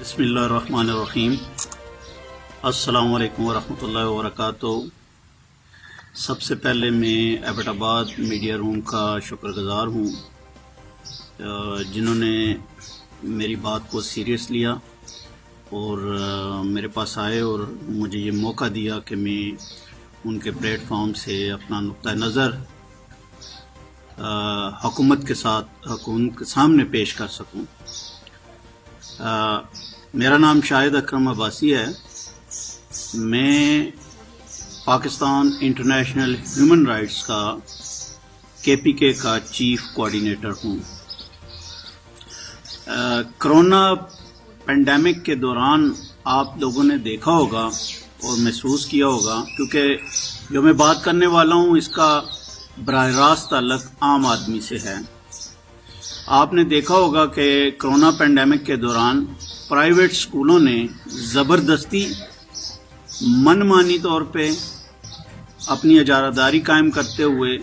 بسم اللہ الرحمن الرحیم۔ السلام علیکم ورحمۃ اللہ وبرکاتہ۔ سب سے پہلے میں ایبٹ آباد میڈیا روم کا شکر گزار ہوں جنہوں نے میری بات کو سیریس لیا اور میرے پاس آئے اور مجھے یہ موقع دیا کہ میں ان کے پلیٹ فارم سے اپنا نقطہ نظر حکومت کے سامنے پیش کر سکوں۔ میرا نام شاہد اکرم عباسی ہے۔ میں پاکستان انٹرنیشنل ہیومن رائٹس کا KPK کا چیف کوآرڈینیٹر ہوں۔ کرونا پینڈیمک کے دوران آپ لوگوں نے دیکھا ہوگا اور محسوس کیا ہوگا، کیونکہ جو میں بات کرنے والا ہوں اس کا براہ راست تعلق عام آدمی سے ہے۔ آپ نے دیکھا ہوگا کہ کرونا پینڈیمک کے دوران پرائیویٹ اسکولوں نے زبردستی من مانی طور پہ اپنی اجارہ داری قائم کرتے ہوئے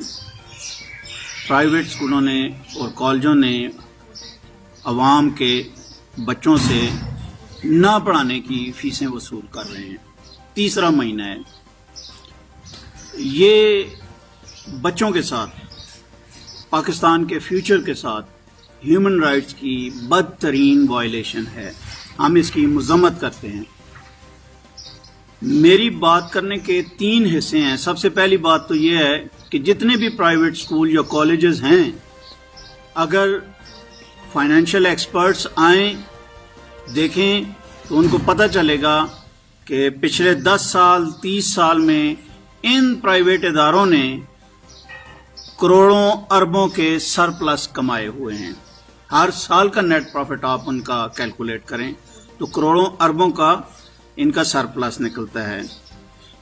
پرائیویٹ اسکولوں نے اور کالجوں نے عوام کے بچوں سے نہ پڑھانے کی فیسیں وصول کر رہے ہیں۔ تیسرا مہینہ ہے۔ یہ بچوں کے ساتھ، پاکستان کے فیوچر کے ساتھ ہیومن رائٹس کی بدترین وائلیشن ہے۔ ہم اس کی مذمت کرتے ہیں۔ میری بات کرنے کے 3 حصے ہیں۔ سب سے پہلی بات تو یہ ہے کہ جتنے بھی پرائیویٹ اسکول یا کالجز ہیں، اگر فائنینشیل ایکسپرٹس آئیں دیکھیں تو ان کو پتہ چلے گا کہ پچھلے 10 سال 30 سال میں ان پرائیویٹ اداروں نے کروڑوں اربوں کے سرپلس کمائے ہوئے ہیں۔ ہر سال کا نیٹ پروفٹ آپ ان کا کیلکولیٹ کریں تو کروڑوں اربوں کا ان کا سرپلس نکلتا ہے۔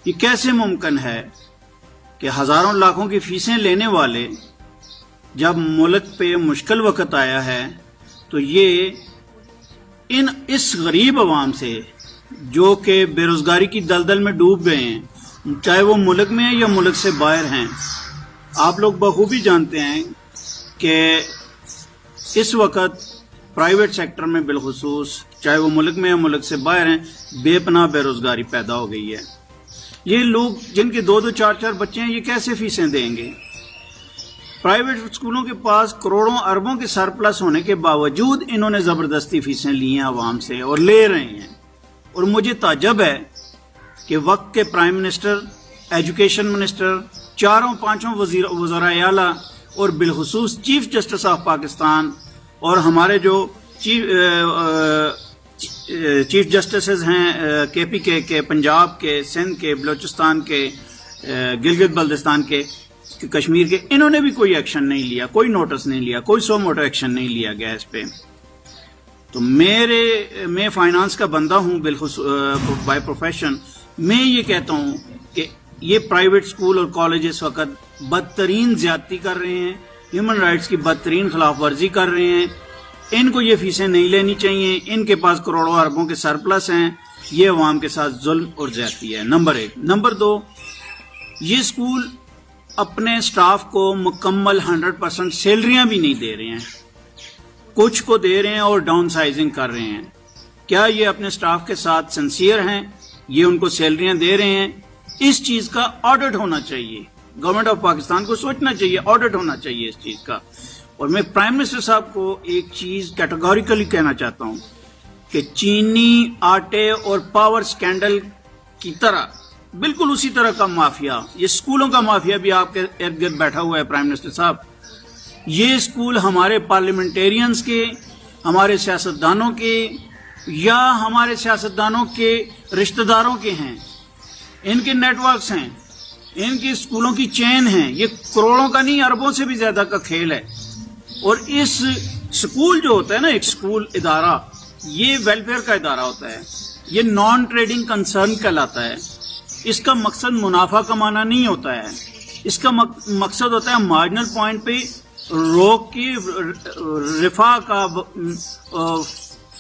یہ کیسے ممکن ہے کہ ہزاروں لاکھوں کی فیسیں لینے والے جب ملک پہ مشکل وقت آیا ہے تو یہ اس غریب عوام سے جو کہ بے روزگاری کی دلدل میں ڈوب گئے ہیں، چاہے وہ ملک میں ہیں یا ملک سے باہر ہیں، آپ لوگ بخوبی جانتے ہیں کہ اس وقت پرائیویٹ سیکٹر میں بالخصوص، چاہے وہ ملک میں یا ملک سے باہر ہیں، بے پناہ بے روزگاری پیدا ہو گئی ہے۔ یہ لوگ جن کے 2 4 بچے ہیں، یہ کیسے فیسیں دیں گے؟ پرائیویٹ اسکولوں کے پاس کروڑوں اربوں کے سرپلس ہونے کے باوجود انہوں نے زبردستی فیسیں لی ہیں عوام سے اور لے رہے ہیں۔ اور مجھے تعجب ہے کہ وقت کے پرائم منسٹر، ایجوکیشن منسٹر، 4-5 وزرائے اعلیٰ اور بالخصوص چیف جسٹس آف پاکستان اور ہمارے جو چیف جسٹسز ہیں KPK کے، پنجاب کے، سندھ کے، بلوچستان کے، گلگت بلتستان کے، کشمیر کے، انہوں نے بھی کوئی ایکشن نہیں لیا، کوئی نوٹس نہیں لیا، کوئی سو موٹو ایکشن نہیں لیا گیا اس پہ۔ تو میں فائنانس کا بندہ ہوں بالخصوص بائی پروفیشن۔ میں یہ کہتا ہوں کہ یہ پرائیویٹ اسکول اور کالج اس وقت بدترین زیادتی کر رہے ہیں، ہیومن رائٹس کی بدترین خلاف ورزی کر رہے ہیں۔ ان کو یہ فیسیں نہیں لینی چاہیے، ان کے پاس کروڑوں اربوں کے سرپلس ہیں۔ یہ عوام کے ساتھ ظلم اور زیادتی ہے، نمبر 1۔ نمبر 2، یہ اسکول اپنے سٹاف کو مکمل 100% سیلریاں بھی نہیں دے رہے ہیں، کچھ کو دے رہے ہیں اور ڈاؤن سائزنگ کر رہے ہیں۔ کیا یہ اپنے سٹاف کے ساتھ سنسیئر ہیں؟ یہ ان کو سیلریاں دے رہے ہیں؟ اس چیز کا آڈٹ ہونا چاہیے۔ گورنمنٹ آف پاکستان کو سوچنا چاہیے، آڈٹ ہونا چاہیے اس چیز کا۔ اور میں پرائم منسٹر صاحب کو ایک چیز کیٹیگوریکلی کہنا چاہتا ہوں کہ چینی، آٹے اور پاور سکینڈل کی طرح، بالکل اسی طرح کا مافیا، یہ اسکولوں کا مافیا بھی آپ کے ارد گرد بیٹھا ہوا ہے پرائم منسٹر صاحب۔ یہ اسکول ہمارے پارلیمنٹیرینز کے، ہمارے سیاستدانوں کے یا ہمارے سیاستدانوں کے رشتہ داروں کے ہیں، ان کے نیٹ ورکس ہیں، ان کی اسکولوں کی چین ہیں۔ یہ کروڑوں کا نہیں، اربوں سے بھی زیادہ کا کھیل ہے۔ اور اس اسکول جو ہوتا ہے نا، ایک اسکول ادارہ، یہ ویلفیئر کا ادارہ ہوتا ہے، یہ نان ٹریڈنگ کنسرن کہلاتا ہے۔ اس کا مقصد منافع کمانا نہیں ہوتا ہے، اس کا مقصد ہوتا ہے مارجنل پوائنٹ پہ روک کے رفاہ کا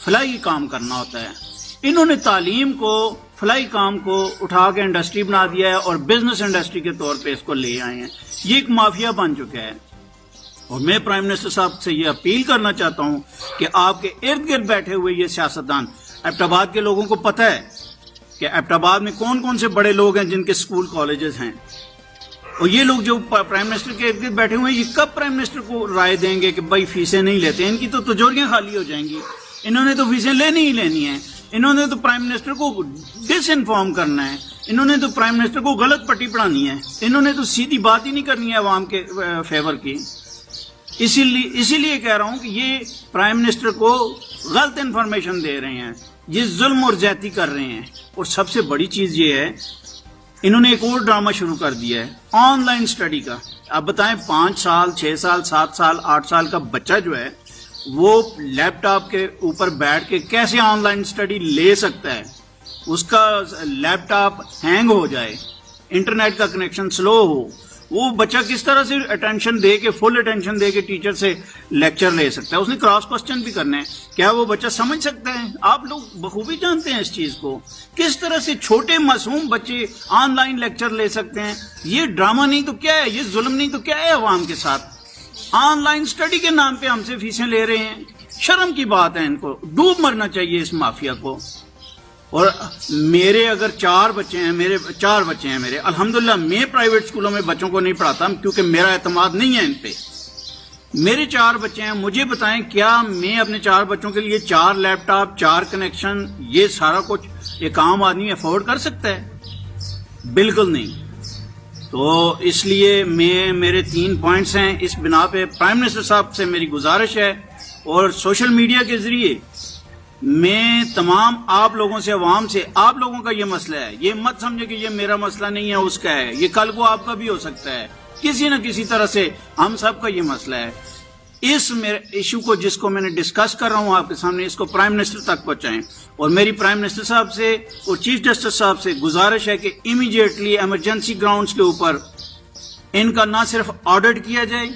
فلاحی کام کرنا ہوتا ہے۔ انہوں نے تعلیم کو، فلاحی کام کو اٹھا کے انڈسٹری بنا دیا ہے اور بزنس انڈسٹری کے طور پہ اس کو لے آئے ہیں۔ یہ ایک مافیا بن چکا ہے۔ اور میں پرائم منسٹر صاحب سے یہ اپیل کرنا چاہتا ہوں کہ آپ کے ارد گرد بیٹھے ہوئے یہ سیاستدان ایبٹ آباد کے لوگوں کو پتہ ہے کہ ایبٹ آباد میں کون کون سے بڑے لوگ ہیں جن کے اسکول کالجز ہیں، اور یہ لوگ جو پرائم منسٹر کے ارد گرد بیٹھے ہوئے ہیں، یہ کب پرائم منسٹر کو رائے دیں گے کہ بھائی فیسیں نہیں لیتے؟ ان کی تو تجوریاں خالی ہو جائیں گی، انہوں نے تو فیسیں لینی ہی لینی ہیں، انہوں نے تو پرائم منسٹر کو ڈس انفارم کرنا ہے، انہوں نے تو پرائم منسٹر کو غلط پٹی پڑھانی ہے، انہوں نے تو سیدھی بات ہی نہیں کرنی ہے عوام کے فیور کی۔ اسی لیے کہہ رہا ہوں کہ یہ پرائم منسٹر کو غلط انفارمیشن دے رہے ہیں، یہ ظلم اور زیادتی کر رہے ہیں۔ اور سب سے بڑی چیز یہ ہے، انہوں نے ایک اور ڈرامہ شروع کر دیا ہے آن لائن اسٹڈی کا۔ اب بتائیں 5 سال 6 سال 7 سال 8 سال کا بچہ جو ہے وہ لیپ ٹاپ کے اوپر بیٹھ کے کیسے آن لائن اسٹڈی لے سکتا ہے؟ اس کا لیپ ٹاپ ہینگ ہو جائے، انٹرنیٹ کا کنیکشن سلو ہو، وہ بچہ کس طرح سے اٹینشن دے کے فل اٹینشن دے کے ٹیچر سے لیکچر لے سکتا ہے؟ اس نے کراس کوسچن بھی کرنا ہے، کیا وہ بچہ سمجھ سکتا ہے؟ آپ لوگ بخوبی جانتے ہیں اس چیز کو، کس طرح سے چھوٹے معصوم بچے آن لائن لیکچر لے سکتے ہیں۔ یہ ڈرامہ نہیں تو کیا ہے؟ یہ ظلم نہیں تو کیا ہے عوام کے ساتھ؟ آن لائن اسٹڈی کے نام پہ ہم سے فیسیں لے رہے ہیں، شرم کی بات ہے، ان کو ڈوب مرنا چاہیے اس مافیا کو۔ اور میرے اگر 4 بچے ہیں، میرے الحمدللہ میں پرائیویٹ اسکولوں میں بچوں کو نہیں پڑھاتا کیونکہ میرا اعتماد نہیں ہے ان پہ۔ میرے 4 بچے ہیں، مجھے بتائیں کیا میں اپنے 4 بچوں کے لیے 4 لیپ ٹاپ 4 کنیکشن یہ سارا کچھ ایک عام آدمی افورڈ کر سکتا ہے؟ بالکل نہیں۔ تو اس لیے میرے 3 پوائنٹس ہیں، اس بنا پہ پرائم منسٹر صاحب سے میری گزارش ہے اور سوشل میڈیا کے ذریعے میں تمام آپ لوگوں سے، عوام سے، آپ لوگوں کا یہ مسئلہ ہے، یہ مت سمجھے کہ یہ میرا مسئلہ نہیں ہے، اس کا ہے، یہ کل کو آپ کا بھی ہو سکتا ہے، کسی نہ کسی طرح سے ہم سب کا یہ مسئلہ ہے۔ اس ایشو کو جس کو میں نے ڈسکس کر رہا ہوں آپ کے سامنے، اس کو پرائم منسٹر تک پہنچائیں، اور میری پرائم منسٹر صاحب سے اور چیف جسٹس صاحب سے گزارش ہے کہ امیڈیٹلی ایمرجنسی گراؤنڈز کے اوپر ان کا نہ صرف آڈٹ کیا جائے،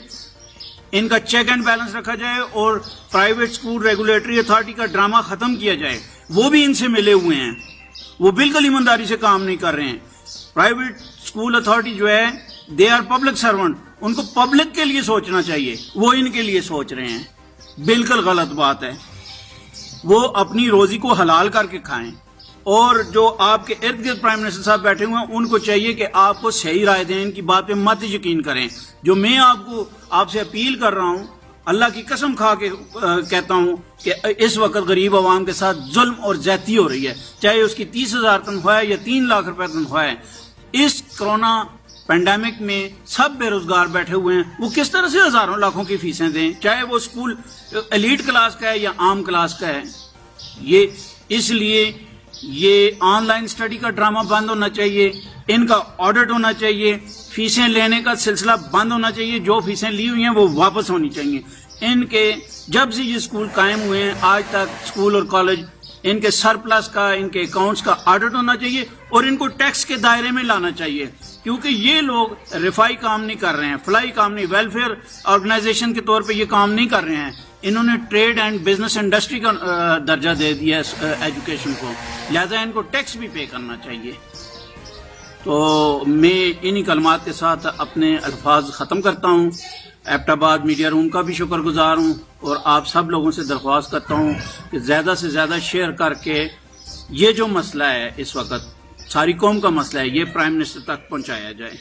ان کا چیک اینڈ بیلنس رکھا جائے، اور پرائیویٹ اسکول ریگولیٹری اتھارٹی کا ڈرامہ ختم کیا جائے۔ وہ بھی ان سے ملے ہوئے ہیں، وہ بالکل ایمانداری سے کام نہیں کر رہے ہیں۔ پرائیویٹ اسکول اتھارٹی جو ہے دے آر پبلک سرونٹ، ان کو پبلک کے لیے سوچنا چاہیے، وہ ان کے لیے سوچ رہے ہیں، بالکل غلط بات ہے۔ وہ اپنی روزی کو حلال کر کے کھائیں، اور جو آپ کے ارد گرد پرائم منسٹر صاحب بیٹھے ہوئے ہیں ان کو چاہیے کہ آپ کو صحیح رائے دیں، ان کی بات پہ مت یقین کریں۔ جو میں آپ سے اپیل کر رہا ہوں، اللہ کی قسم کھا کے کہتا ہوں کہ اس وقت غریب عوام کے ساتھ ظلم اور زیادتی ہو رہی ہے، چاہے اس کی 30,000 تنخواہ ہے یا 3 لاکھ روپے تنخواہ ہے۔ اس کرونا پینڈیمک میں سب بے روزگار بیٹھے ہوئے ہیں، وہ کس طرح سے ہزاروں لاکھوں کی فیسیں دیں، چاہے وہ اسکول ایلیٹ کلاس کا ہے یا عام کلاس کا ہے؟ اس لیے یہ آن لائن اسٹڈی کا ڈرامہ بند ہونا چاہیے، ان کا آڈٹ ہونا چاہیے، فیسیں لینے کا سلسلہ بند ہونا چاہیے، جو فیسیں لی ہوئی ہیں وہ واپس ہونی چاہیے۔ ان کے جب سے یہ اسکول قائم ہوئے ہیں آج تک اسکول اور کالج، ان کے سرپلس کا، ان کے اکاؤنٹس کا آڈٹ ہونا چاہیے، اور ان کو ٹیکس کے دائرے میں لانا چاہیے، کیونکہ یہ لوگ رفائی کام نہیں کر رہے ہیں، فلاحی کام نہیں، ویلفیئر آرگنائزیشن کے طور پہ یہ کام نہیں کر رہے ہیں۔ انہوں نے ٹریڈ اینڈ بزنس انڈسٹری کا درجہ دے دیا ہے ایجوکیشن کو، لہذا ان کو ٹیکس بھی پے کرنا چاہیے۔ تو میں انہی کلمات کے ساتھ اپنے الفاظ ختم کرتا ہوں۔ ایبٹ آباد میڈیا روم کا بھی شکر گزار ہوں، اور آپ سب لوگوں سے درخواست کرتا ہوں کہ زیادہ سے زیادہ شیئر کر کے یہ جو مسئلہ ہے اس وقت ساری قوم کا مسئلہ ہے، یہ پرائم منسٹر تک پہنچایا جائے۔